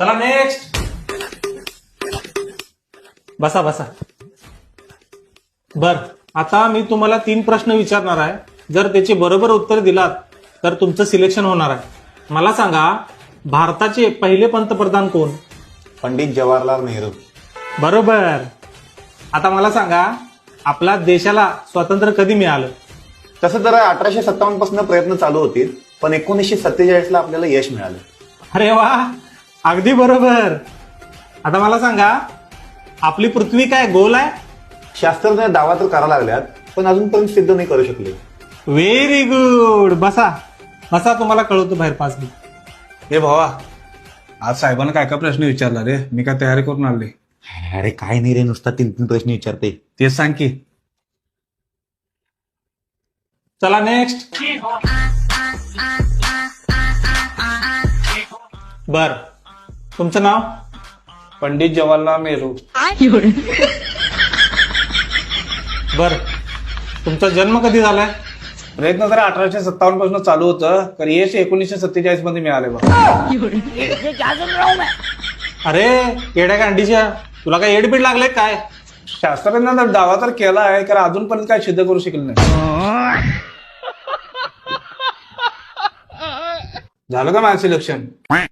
चला नेक्स्ट. बसा बसा. बर, आता मी तुम्हाला 3 प्रश्न विचारणार आहे. जर त्याचे बरोबर उत्तर दिलात तर तुमचं सिलेक्शन होणार आहे. मला सांगा, भारताचे पहिले पंतप्रधान कोण? पंडित जवाहरलाल नेहरू. बरोबर. आता मला सांगा, आपल्या देशाला स्वातंत्र्य कधी मिळालं? तसं तर 1857 पासून प्रयत्न चालू होतील, पण 1947 ला आपल्याला यश मिळालं. अरे वा, अगदी बरोबर. आता मला सांगा, आपली पृथ्वी काय गोल आहे? शास्त्रज्ञ दावा तर करायला लागल्यात, पण अजूनपर्यंत सिद्ध नाही करू शकले. Very good. बसा बसा, तुम्हाला कळवतो बाहेर 5 मिनिट. हे भावा, आज साहेबांना काय काय प्रश्न विचारला रे? मी काय तयारी करून आले? अरे काय नाही रे, नुसता 3 प्रश्न विचारते. तेच सांग की. चला नेक्स्ट. बर, तुमचं नाव? पंडित जवाहरलाल नेहरू. बर, तुमचा जन्म कधी झालाय? प्रयत्न तर 1857 पासून चालू होतं, तर यश 1947 मध्ये मिळाले बा. अरे येड्या गांडीच्या, तुला काय एडबीड लागले काय? शास्त्रज्ञांना तर दावा तर केला आहे, कारण अजूनपर्यंत काय सिद्ध करू शकले नाही. झालं का माझं सिलेक्शन?